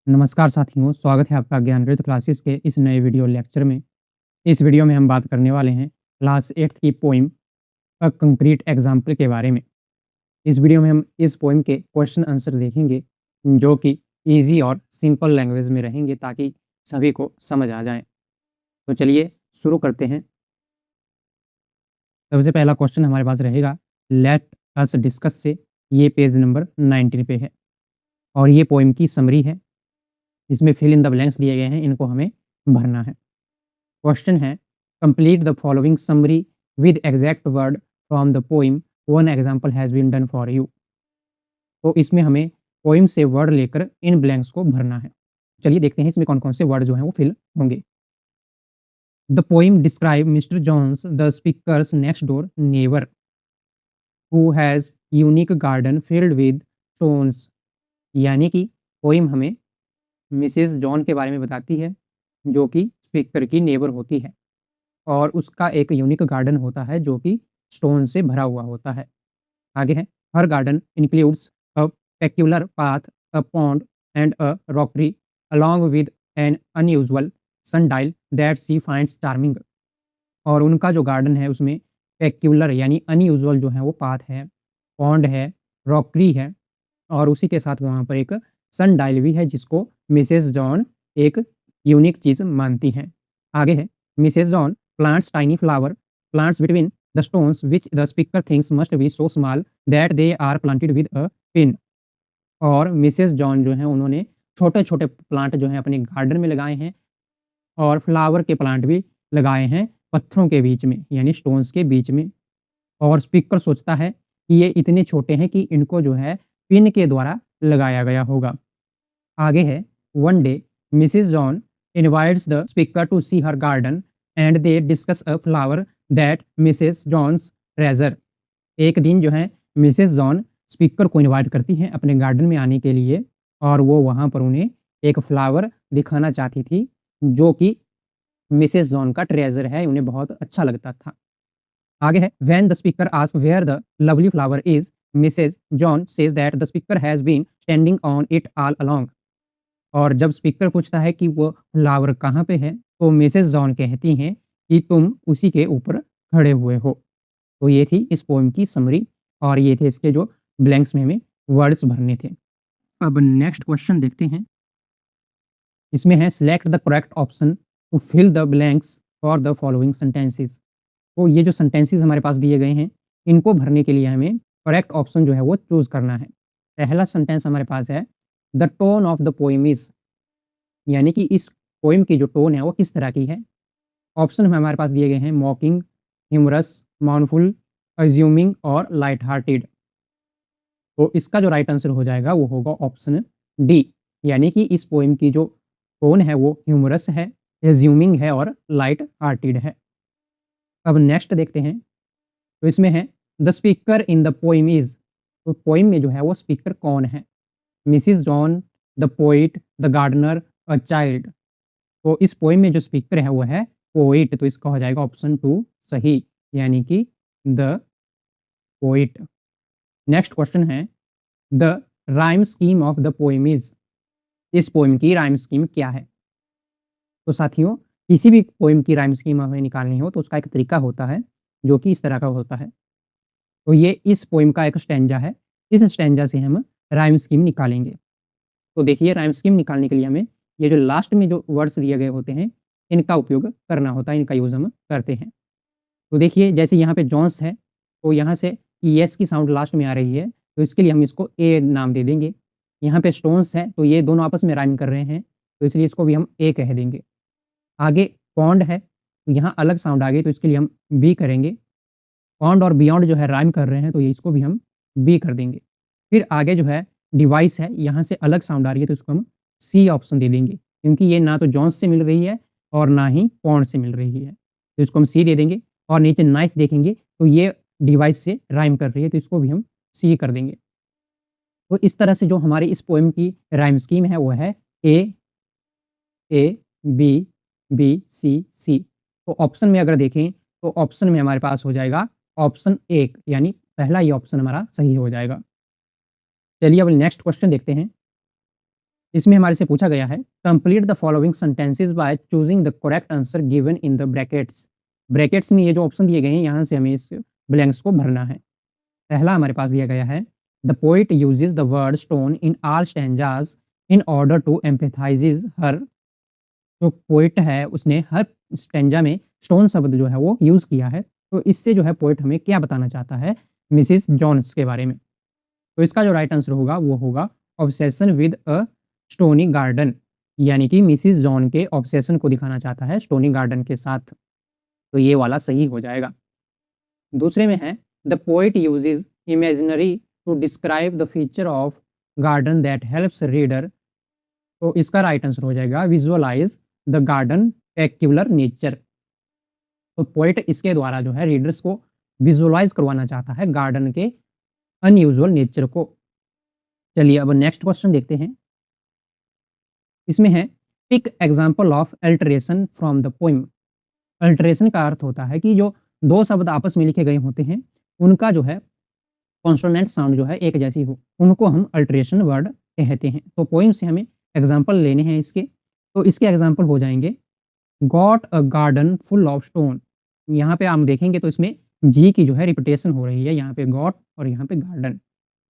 नमस्कार साथियों, स्वागत है आपका ज्ञानृत क्लासेस के इस नए वीडियो लेक्चर में। इस वीडियो में हम बात करने वाले हैं क्लास 8th की पोएम अ कंक्रीट एग्जाम्पल के बारे में। इस वीडियो में हम इस पोएम के क्वेश्चन आंसर देखेंगे जो कि ईज़ी और सिंपल लैंग्वेज में रहेंगे ताकि सभी को समझ आ जाएँ। तो चलिए शुरू करते हैं। सबसे पहला क्वेश्चन हमारे पास रहेगा लेट अस डिस्कस से, ये पेज नंबर 19 पे है और ये पोएम की समरी है। इसमें फिल इन द ब्लैंक्स दिए गए हैं, इनको हमें भरना है। क्वेश्चन है complete the following summary with exact word from the poem, one example has been done for you. तो इसमें हमें पोइम से वर्ड लेकर इन ब्लैंक्स को भरना है। चलिए देखते हैं इसमें कौन कौन से वर्ड जो हैं वो फिल होंगे। The poem describe Mr Johns the speakers next door neighbour who has unique garden filled with stones. यानी कि पोइम हमें मिसेस जॉन के बारे में बताती है जो कि स्पीकर की नेबर होती है और उसका एक यूनिक गार्डन होता है जो कि स्टोन से भरा हुआ होता है। आगे है her garden includes a peculiar path, a pond and a rockery along with an unusual sundial that she finds charming. और उनका जो गार्डन है उसमें पेक्यूलर यानी अनयूजुअल जो है वो पाथ है, पॉन्ड है, रॉकरी है और उसी के साथ वहाँ पर एक सनडाइल भी है जिसको मिसेस जॉन एक यूनिक चीज़ मानती हैं। आगे है Mrs John plants tiny flower plants between the stones which the speaker things must be so small that they are planted with a pin. और मिसेस जॉन जो हैं उन्होंने छोटे-छोटे प्लांट जो हैं अपने गार्डन में लगाए हैं और फ्लावर के प्लांट भी लगाए हैं पत्थरों के बीच में यानी स्टोन्स के बीच में। और स्पीकर सोचता है कि ये इतने छोटे हैं कि इनको जो है पिन के द्वारा लगाया गया होगा। आगे है one day Mrs John invites the speaker to see her garden and they discuss a flower that Mrs Johns treasure. एक दिन जो है मिसेस जॉन स्पीकर को इनवाइट करती हैं अपने गार्डन में आने के लिए और वो वहाँ पर उन्हें एक फ्लावर दिखाना चाहती थी जो कि मिसेस जॉन का ट्रेजर है, उन्हें बहुत अच्छा लगता था। आगे है when the speaker asks where the lovely flower is Mrs John says that the speaker has been standing on it all along. और जब स्पीकर पूछता है कि वो फ्लावर कहाँ पे है तो मिसेस जॉन कहती हैं कि तुम उसी के ऊपर खड़े हुए हो। तो ये थी इस पोएम की समरी और ये थे इसके जो ब्लैंक्स में हमें वर्ड्स भरने थे। अब नेक्स्ट क्वेश्चन देखते हैं। इसमें है select the correct option to fill the blanks for the following sentences. तो ये जो सेंटेंसेस हमारे पास दिए गए हैं इनको भरने के लिए हमें करेक्ट ऑप्शन जो है वो चूज़ करना है। पहला सेंटेंस हमारे पास है the tone of the poem is, यानी कि इस पोएम की जो टोन है वो किस तरह की है। ऑप्शन में हमारे पास दिए गए हैं मॉकिंग, ह्यूमरस, माउनफुल, अज्यूमिंग और लाइट हार्टेड। तो इसका जो राइट आंसर हो जाएगा वो होगा ऑप्शन डी, यानी कि इस पोएम की जो टोन है वो ह्यूमरस है, अज्यूमिंग है और लाइट हार्टेड है। अब नेक्स्ट देखते हैं। तो इसमें है the speaker in the poem is, तो पोएम में जो है वो स्पीकर कौन है। Mrs John, the poet, the gardener, a child. तो इस पोएम में जो स्पीकर है वो है पोइट, तो इसका हो जाएगा ऑप्शन टू सही, यानी कि द पोइट। नेक्स्ट क्वेश्चन है the rhyme scheme of the poem is, इस पोएम की राइम स्कीम क्या है। तो साथियों किसी भी पोएम की राइम स्कीम हमें निकालनी हो तो उसका एक तरीका होता है जो कि इस तरह का होता है। तो ये इस पोएम का एक स्टैंजा है, इस स्टैंजा से हम राइम स्कीम निकालेंगे। तो देखिए राइम स्कीम निकालने के लिए हमें ये जो लास्ट में जो वर्ड्स दिए गए होते हैं इनका उपयोग करना होता है, इनका यूज़ हम करते हैं। तो देखिए जैसे यहाँ पे जॉन्स है तो यहाँ से एस की साउंड लास्ट में आ रही है तो इसके लिए हम इसको ए नाम दे देंगे। यहाँ पे स्टोन्स है तो ये दोनों आपस में राइम कर रहे हैं तो इसलिए इसको भी हम ए कह देंगे। आगे पॉन्ड है तो यहाँ अलग साउंड आ गई तो इसके लिए हम बी करेंगे। पॉन्ड और बियॉन्ड जो है राइम कर रहे हैं तो ये इसको भी हम बी कर देंगे। फिर आगे जो है डिवाइस है, यहाँ से अलग साउंड आ रही है तो इसको हम सी ऑप्शन दे देंगे क्योंकि ये ना तो जॉन्स से मिल रही है और ना ही पॉन्ड से मिल रही है, तो इसको हम सी दे देंगे। और नीचे नाइस देखेंगे तो ये डिवाइस से राइम कर रही है तो इसको भी हम सी कर देंगे। तो इस तरह से जो हमारी इस पोएम की राइम स्कीम है वो है ए, ए, बी, बी, सी, सी। तो ऑप्शन में अगर देखें तो ऑप्शन में हमारे पास हो जाएगा ऑप्शन एक, यानी पहला ही ऑप्शन हमारा सही हो जाएगा। चलिए अब नेक्स्ट क्वेश्चन देखते हैं। इसमें हमारे से पूछा गया है complete the following sentences by choosing the correct answer given in the brackets. Brackets में ये जो ऑप्शन दिए गए हैं यहाँ से हमें इस ब्लैंक्स को भरना है। पहला हमारे पास दिया गया है the poet uses the word stone in all stanzas in order to emphasises her. जो पोइट है उसने हर स्टैंजा में स्टोन शब्द जो है वो यूज़ किया है। तो इससे जो है पोइट हमें क्या बताना चाहता है मिसिस जॉन्स के बारे में। तो इसका जो राइट आंसर होगा वो होगा obsession with a stony garden, यानी कि मिसिस जॉन के ऑब्सेशन को दिखाना चाहता है स्टोनी गार्डन के साथ। तो ये वाला सही हो जाएगा। दूसरे में है the poet uses imaginary to describe the feature of garden that helps reader. तो इसका राइट आंसर हो जाएगा visualize the garden peculiar nature. तो पोइट इसके द्वारा जो है रीडर्स को विजुअलाइज करवाना चाहता है गार्डन के अनयूजुअल नेचर को। चलिए अब नेक्स्ट क्वेश्चन देखते हैं। इसमें है pick example of alliteration from the poem. Alliteration का अर्थ होता है कि जो दो शब्द आपस में लिखे गए होते हैं उनका जो है कॉन्सोनेंट साउंड जो है एक जैसी हो, उनको हम अल्टरेशन वर्ड कहते हैं। तो पोइम से हमें एग्जाम्पल लेने हैं इसके। तो इसके एग्जाम्पल हो जाएंगे got a garden full of stone. यहाँ पे हम देखेंगे तो इसमें जी की जो है रिपीटेशन हो रही है, यहाँ पे गॉट और यहाँ पे गार्डन।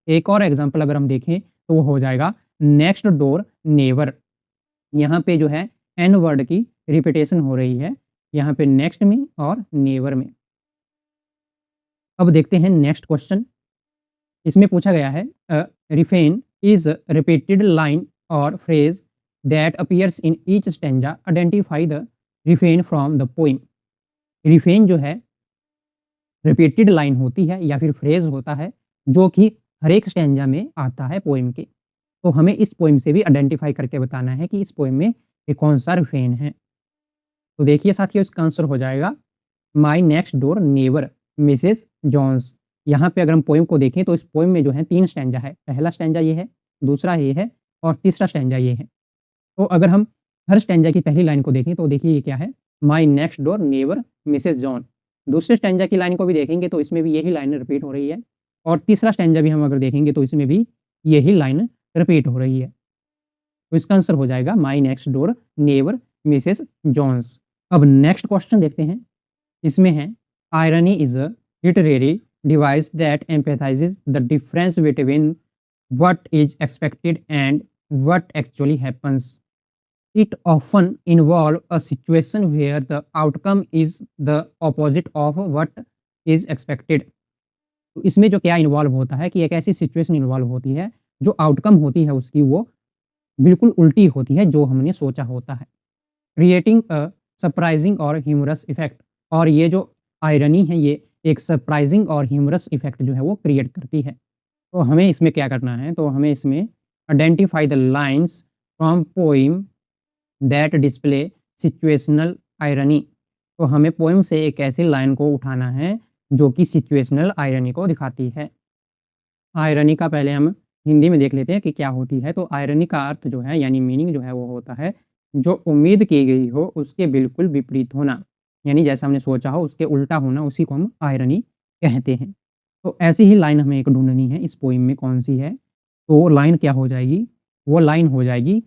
एक और एग्जाम्पल अगर हम देखें तो वो हो जाएगा नेक्स्ट डोर नेवर। यहाँ पे जो है एन वर्ड की रिपीटेशन हो रही है, यहाँ पे नेक्स्ट में और नेवर में। अब देखते हैं नेक्स्ट क्वेश्चन। इसमें पूछा गया है रिफेन इज रिपीटेड लाइन और phrase that appears in each stanza, identify the refrain from the poem. Refrain जो है रिपीटेड लाइन होती है या फिर फ्रेज होता है जो कि हर एक स्टेंजा में आता है पोइम के। तो हमें इस पोइम से भी आइडेंटिफाई करके बताना है कि इस पोइम में ये कौन सा रिफेन है। तो देखिए साथियों इसका आंसर हो जाएगा my next door never Mrs Johns. यहाँ पे अगर हम पोइम को देखें तो इस पोइम में जो है 3 स्टैंजा है। पहला स्टैंजा ये है, दूसरा ये है और तीसरा स्टैंजा ये है। तो अगर हम हर स्टैंजा की पहली लाइन को देखें तो देखिए ये क्या है, माई next door never Mrs John. दूसरे स्टैंजा की लाइन को भी देखेंगे तो इसमें भी यही लाइन रिपीट हो रही है और तीसरा स्टैंजा भी हम अगर देखेंगे तो इसमें भी यही लाइन रिपीट हो रही है। तो इसका आंसर हो जाएगा my next door never Mrs Jones. अब नेक्स्ट क्वेश्चन देखते हैं। इसमें है irony is a literary device that emphasises the difference between what is expected and what actually happens. It often involve a situation where the outcome is the opposite of what is expected. तो इसमें जो क्या involve होता है कि एक ऐसी situation involve होती है जो आउटकम होती है उसकी वो बिल्कुल उल्टी होती है जो हमने सोचा होता है, क्रिएटिंग अ सरप्राइजिंग और ह्यूमरस इफेक्ट। और ये जो आयरनी है ये एक सरप्राइजिंग और ह्यूमरस इफेक्ट जो है वो क्रिएट करती है। तो हमें इसमें क्या करना है, तो हमें इसमें identify the lines from poem that display situational irony. तो हमें पोइम से एक ऐसी लाइन को उठाना है जो कि सिचुएशनल आयरनी को दिखाती है। आयरनी का पहले हम हिंदी में देख लेते हैं कि क्या होती है। तो आयरनी का अर्थ जो है यानी मीनिंग जो है वो होता है जो उम्मीद की गई हो उसके बिल्कुल विपरीत होना, यानी जैसा हमने सोचा हो उसके उल्टा होना, उसी को हम आयरनी कहते हैं। तो ऐसी ही लाइन हमें एक ढूंढनी है इस पोइम में कौन सी है। तो लाइन क्या हो जाएगी, वो लाइन हो जाएगी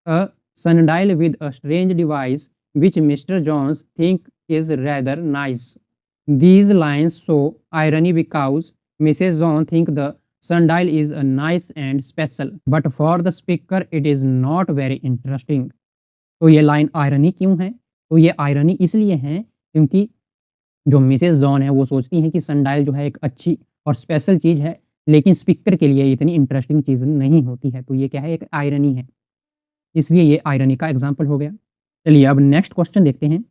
अ sundial with a strange device which Mr. Jones think is rather nice. These lines show irony because Mrs. John think the sundial is a nice and special, but for the speaker it is not very interesting. तो ये line irony क्यों है, तो ये irony इसलिए है क्योंकि जो मिसेस जॉन है वो सोचती हैं कि सनडायल जो है एक अच्छी और स्पेशल चीज़ है लेकिन स्पीकर के लिए इतनी इंटरेस्टिंग चीज़ नहीं होती है। तो ये क्या है, एक आयरनी है, इसलिए ये आयरनी का एग्जाम्पल हो गया। चलिए अब नेक्स्ट क्वेश्चन देखते हैं।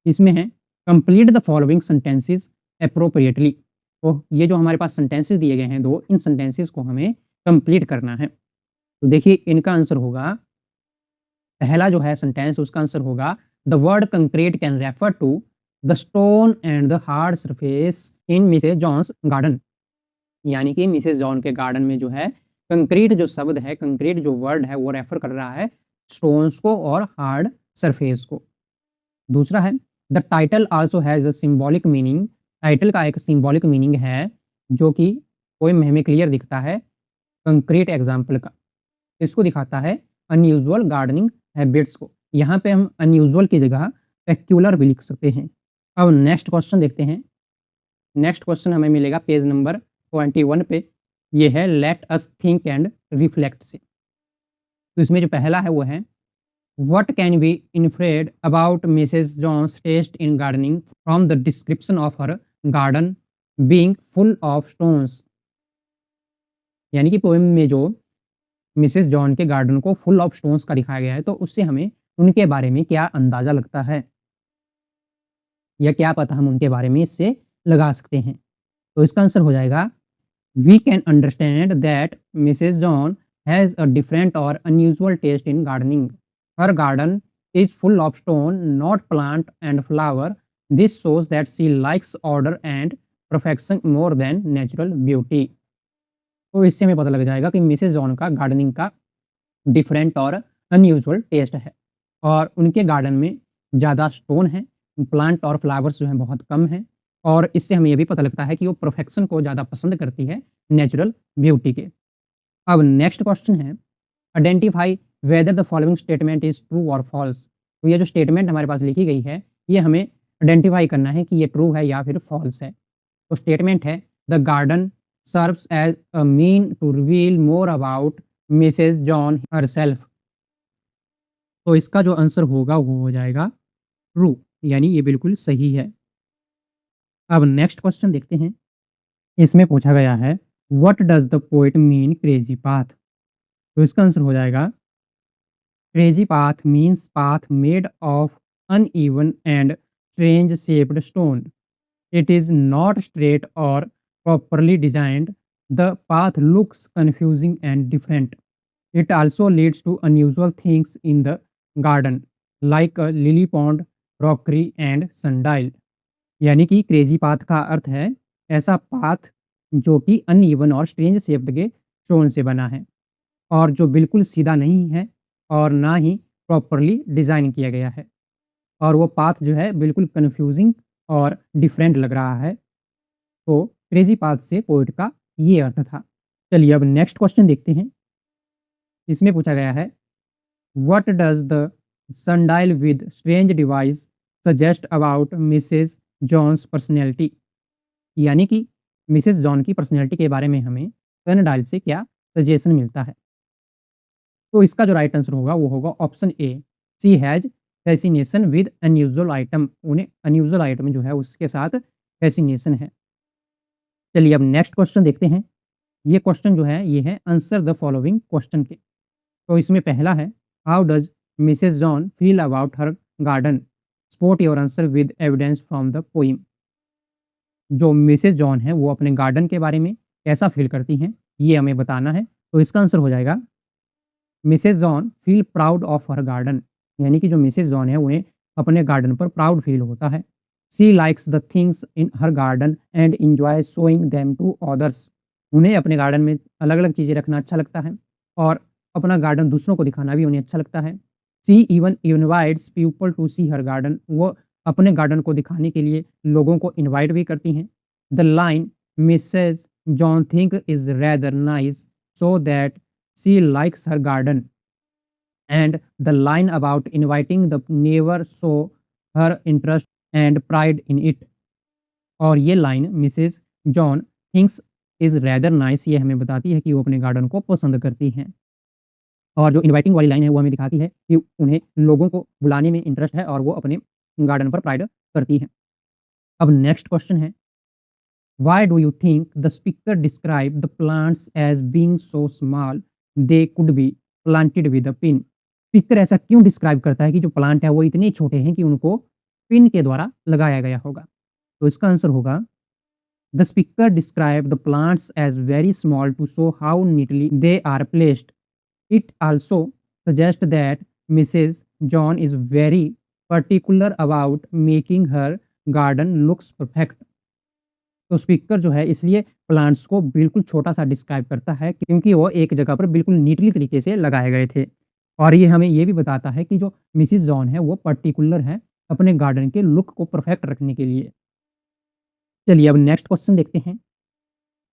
इसमें है complete the following sentences appropriately. तो ये जो हमारे पास सेंटेंसेस दिए गए हैं दो, इन सेंटेंसेस को हमें कंप्लीट करना है। तो देखिए इनका आंसर होगा, पहला जो है सेंटेंस उसका आंसर होगा the word concrete can refer to the stone and the hard surface in Mrs Johns garden. यानी कि मिसेस जॉन के गार्डन में जो है कंक्रीट जो शब्द है, कंक्रीट जो वर्ड है वो रेफर कर रहा है स्टोन्स को और हार्ड सरफेस को। दूसरा है the title also has a symbolic meaning. Title का एक सिंबॉलिक मीनिंग है जो कि पोएम में हमें क्लियर दिखता है कंक्रीट एग्जाम्पल का। इसको दिखाता है अनयूजुअल गार्डनिंग हैबिट्स को। यहाँ पे हम अनयूजुअल की जगह पेक्यूलर भी लिख सकते हैं। अब नेक्स्ट क्वेश्चन देखते हैं। नेक्स्ट क्वेश्चन हमें मिलेगा पेज नंबर 21 पे। ये है let us think and reflect से। तो इसमें जो पहला है वो है what can be inferred about Mrs Jones taste in gardening from the description of her garden being full of stones. यानी कि पोएम में जो मिसेस जॉन के गार्डन को फुल ऑफ स्टोन्स का दिखाया गया है, तो उससे हमें उनके बारे में क्या अंदाजा लगता है या क्या पता हम उनके बारे में इससे लगा सकते हैं। तो इसका आंसर हो जाएगा we can understand that Mrs John has a different और unusual taste in gardening. Her garden is full of stone not plant and flower. This shows that she likes order and perfection more than natural beauty. तो इससे हमें पता लग जाएगा कि Mrs John का gardening का डिफरेंट और अनयूजुअल टेस्ट है और उनके गार्डन में ज़्यादा स्टोन है, प्लांट और फ्लावर्स जो हैं बहुत कम हैं। और इससे हमें ये भी पता लगता है कि वो परफेक्शन को ज़्यादा पसंद करती है नेचुरल ब्यूटी के। अब नेक्स्ट क्वेश्चन है identify whether the following statement is true और फॉल्स। तो ये जो स्टेटमेंट हमारे पास लिखी गई है ये हमें आइडेंटिफाई करना है कि ये ट्रू है या फिर फॉल्स है। तो स्टेटमेंट है the garden serves as a mean to reveal more about Mrs John herself. तो इसका जो आंसर होगा वो हो जाएगा ट्रू, यानी ये बिल्कुल सही है। अब नेक्स्ट क्वेश्चन देखते हैं। इसमें पूछा गया है what does the poet mean crazy path. तो इसका आंसर हो जाएगा crazy path means path made of uneven and strange shaped stone. It is not straight or properly designed. The path looks confusing and different. It also leads to unusual things in the garden, like a lily pond, rockery and sundial. यानी कि crazy path का अर्थ है ऐसा path जो कि uneven और strange shaped के stone से बना है और जो बिल्कुल सीधा नहीं है और ना ही प्रॉपरली डिज़ाइन किया गया है और वो पाथ जो है बिल्कुल कन्फ्यूजिंग और डिफरेंट लग रहा है। तो क्रेजी पाथ से पोएट का ये अर्थ था। चलिए अब नेक्स्ट क्वेश्चन देखते हैं। इसमें पूछा गया है what does the sundial with strange device suggest about Mrs Johns personality. यानी कि मिसेस जॉन की पर्सनैलिटी के बारे में हमें सनडायल से क्या सजेशन मिलता है। तो इसका जो राइट आंसर होगा वो होगा option A, she has fascination with unusual item. उन्हें अनयूजुअल आइटम जो है उसके साथ फैसिनेशन है। चलिए अब नेक्स्ट क्वेश्चन देखते हैं। ये क्वेश्चन जो है ये है आंसर द फॉलोइंग क्वेश्चन के। तो इसमें पहला है how does Mrs John feel about her garden. Spot your answer with evidence from the poem. जो मिसेस जॉन है वो अपने गार्डन के बारे में कैसा फील करती हैं ये हमें बताना है। तो इसका आंसर हो जाएगा Mrs John feel proud of her garden. यानी कि जो मिसेस जॉन है उन्हें अपने गार्डन पर प्राउड फील होता है। She likes the things in her garden and enjoy showing them to others. उन्हें अपने गार्डन में अलग अलग चीज़ें रखना अच्छा लगता है और अपना गार्डन दूसरों को दिखाना भी उन्हें अच्छा लगता है। She even invites people to see her garden. वो अपने गार्डन को दिखाने के लिए लोगों को इनवाइट भी करती हैं। The line Mrs John think is rather nice so that she likes her garden and the line about inviting the neighbor show her interest and pride in it। और ये line Mrs John thinks is rather nice ये हमें बताती है कि वो अपने garden को पसंद करती हैं। और जो इनवाइटिंग वाली लाइन है वो हमें दिखाती है कि उन्हें लोगों को बुलाने में इंटरेस्ट है और वो अपने गार्डन पर प्राइड करती हैं। अब नेक्स्ट क्वेश्चन है why do you think the speaker describe the plants as being so small they could be planted with a pin. Speaker ऐसा क्यों डिस्क्राइब करता है कि जो प्लांट है वो इतने छोटे हैं कि उनको पिन के द्वारा लगाया गया होगा। तो इसका आंसर होगा the speaker describe the plants as very small to show how neatly they are placed. It also suggest that Mrs John is very particular about making her garden looks perfect. तो speaker जो है इसलिए plants को बिल्कुल छोटा सा describe करता है क्योंकि वो एक जगह पर बिल्कुल नीटली तरीके से लगाए गए थे। और ये हमें ये भी बताता है कि जो मिसेस जॉन है वो पर्टिकुलर है अपने गार्डन के लुक को परफेक्ट रखने के लिए। चलिए अब नेक्स्ट क्वेश्चन देखते हैं।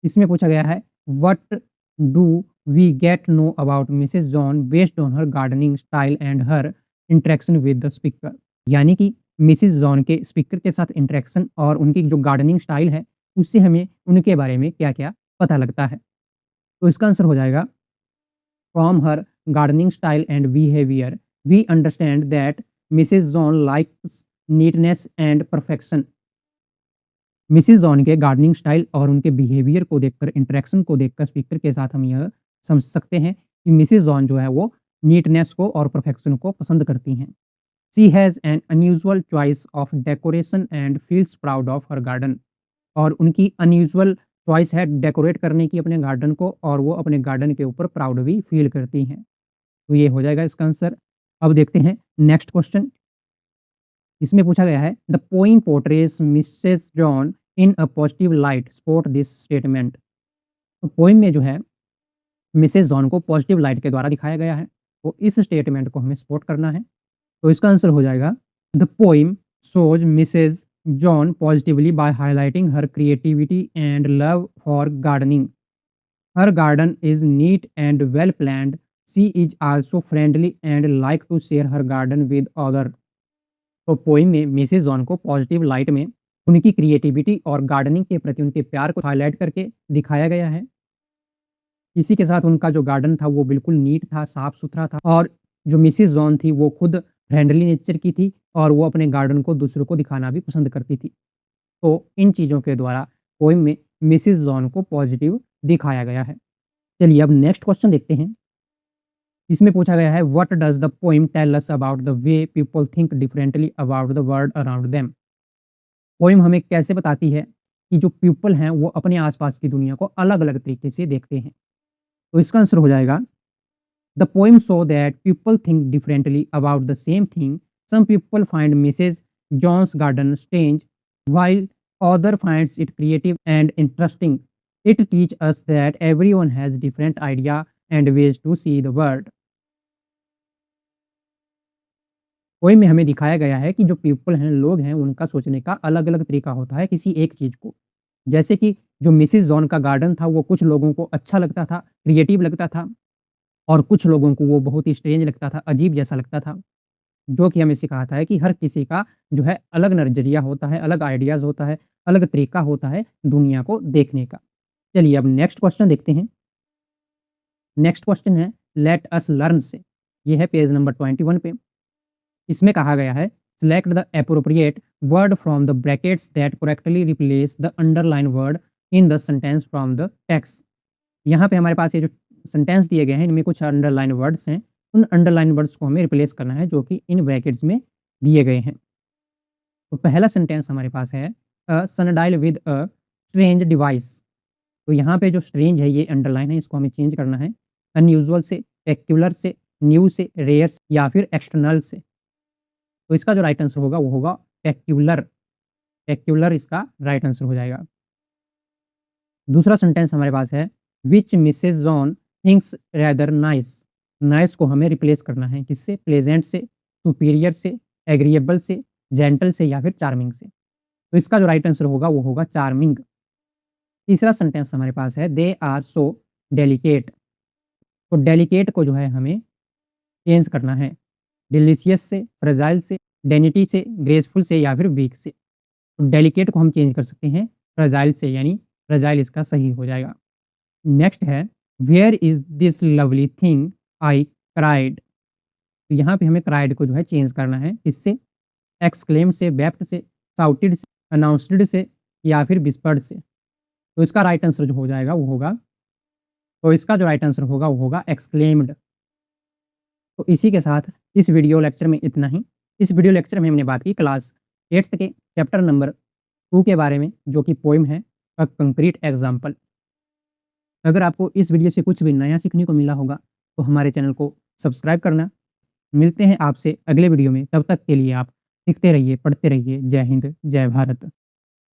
इसमें पूछा गया है what do we get know about Mrs John based on her gardening style and her interaction with the speaker. यानी कि मिसेस जॉन के स्पीकर के साथ इंटरेक्शन और उनकी जो गार्डनिंग स्टाइल है, उससे हमें उनके बारे में क्या-क्या पता लगता है। तो इसका आंसर हो जाएगा from her gardening style and behaviour we understand that Mrs John likes neatness and perfection. Mrs John के गार्डनिंग स्टाइल और उनके बिहेवियर को देखकर, इंटरेक्शन को देखकर स्पीकर के साथ हम यह समझ सकते हैं कि मिसेस जॉन जो है वो नीटनेस को और परफेक्शन को पसंद करती हैं। She has an unusual choice of decoration and feels proud of her garden. और उनकी अनयूजुअल चॉइस है डेकोरेट करने की अपने गार्डन को, और वो अपने गार्डन के ऊपर प्राउड भी फील करती हैं। तो ये हो जाएगा इसका आंसर। अब देखते हैं नेक्स्ट क्वेश्चन। इसमें पूछा गया है the poem पोर्ट्रेस Mrs John in a positive light, spot this statement. तो पोइम में जो है मिसेस जॉन को पॉजिटिव लाइट के द्वारा दिखाया गया है, तो इस स्टेटमेंट को हमें स्पॉट करना है। तो इसका आंसर हो जाएगा the poem shows Mrs John positively by highlighting her creativity and love for gardening. Her garden is neat and well planned. She is also friendly and like to share her garden with other. तो poem में Mrs John को positive light में उनकी creativity और gardening के प्रति उनके प्यार को हाईलाइट करके दिखाया गया है। इसी के साथ उनका जो गार्डन था वो बिल्कुल नीट था, साफ-सुथरा था, और जो मिसेस जॉन थी वो खुद फ्रेंडली नेचर की थी और वो अपने गार्डन को दूसरों को दिखाना भी पसंद करती थी। तो इन चीज़ों के द्वारा पोएम में मिसेस जॉन को पॉजिटिव दिखाया गया है। चलिए अब नेक्स्ट क्वेश्चन देखते हैं। इसमें पूछा गया है what does the poem tell us about the way people think differently about the world around them. Poem हमें कैसे बताती है कि जो पीपल हैं वो अपने आस-पास की दुनिया को अलग-अलग तरीके से देखते हैं। तो इसका आंसर हो जाएगा the poem show that people think differently about the same thing. Some people find Mrs Johns garden strange while other finds it creative and interesting. It teaches us that everyone has different idea and ways to see the world. Poem में हमें दिखाया गया है कि जो people हैं, लोग हैं, उनका सोचने का अलग-अलग तरीका होता है किसी एक चीज़ को। जैसे कि जो मिसेस जॉन का गार्डन था, वो कुछ लोगों को अच्छा लगता था, क्रिएटिव लगता था, और कुछ लोगों को वो बहुत ही स्ट्रेंज लगता था, अजीब जैसा लगता था। जो कि हमें सिखाता है कि हर किसी का जो है अलग नज़रिया होता है, अलग आइडियाज़ होता है, अलग तरीका होता है दुनिया को देखने का। चलिए अब नेक्स्ट क्वेश्चन देखते हैं। नेक्स्ट क्वेश्चन है लेट अस लर्न से। ये है पेज नंबर 21 पे। इसमें कहा गया है select the appropriate word from the brackets that correctly replace the underline word in the sentence from the text. यहाँ पे हमारे पास ये जो सेंटेंस दिए गए हैं, इनमें कुछ अंडरलाइन वर्ड्स हैं। उन अंडरलाइन वर्ड्स को हमें रिप्लेस करना है जो कि इन ब्रैकेट्स में दिए गए हैं। तो पहला सेंटेंस हमारे पास है a sundial with a strange device. तो यहाँ पे जो स्ट्रेंज है ये अंडरलाइन है, इसको हमें चेंज करना है अनयूजुअल से, पेक्युलर से, न्यू से, रेयर से, या फिर एक्सटर्नल से। तो इसका जो राइट आंसर होगा वो होगा पेक्युलर। पेक्युलर इसका राइट आंसर हो जाएगा। दूसरा सेंटेंस हमारे पास है which Mrs John thinks rather nice. Nice को हमें रिप्लेस करना है किससे? प्लेजेंट से, सुपीरियर से, एग्रीएबल से, जेंटल से, या फिर चार्मिंग से। तो इसका जो राइट आंसर होगा वो होगा चार्मिंग। तीसरा सेंटेंस हमारे पास है दे आर सो डेलिकेट। तो डेलिकेट को जो है हमें चेंज करना है डिलीशियस से, फ्रेजाइल से, डेनिटी से, ग्रेसफुल से, या फिर वीक से। तो डेलिकेट को हम चेंज कर सकते हैं फ्रेजाइल से, यानी फ्रेजाइल इसका सही हो जाएगा। नेक्स्ट है where is this lovely thing I cried. तो यहाँ पे हमें क्राइड को जो है चेंज करना है इससे एक्सक्लेम्ड से, वेप्ट से, शाउटेड से, अनाउंस्ड से, या फिर विस्पर्ड से। तो इसका राइट आंसर जो हो जाएगा वो होगा, तो इसका जो राइट आंसर होगा वो होगा एक्सक्लेम्ड। तो इसी के साथ इस वीडियो लेक्चर में इतना ही। इस वीडियो लेक्चर में हमने बात की क्लास 8th के चैप्टर नंबर 2 के बारे में, जो कि पोएम है अ कंक्रीट एग्जाम्पल। अगर आपको इस वीडियो से कुछ भी नया सीखने को मिला होगा तो हमारे चैनल को सब्सक्राइब करना। मिलते हैं आपसे अगले वीडियो में, तब तक के लिए आप सीखते रहिए, पढ़ते रहिए। जय हिंद, जय भारत।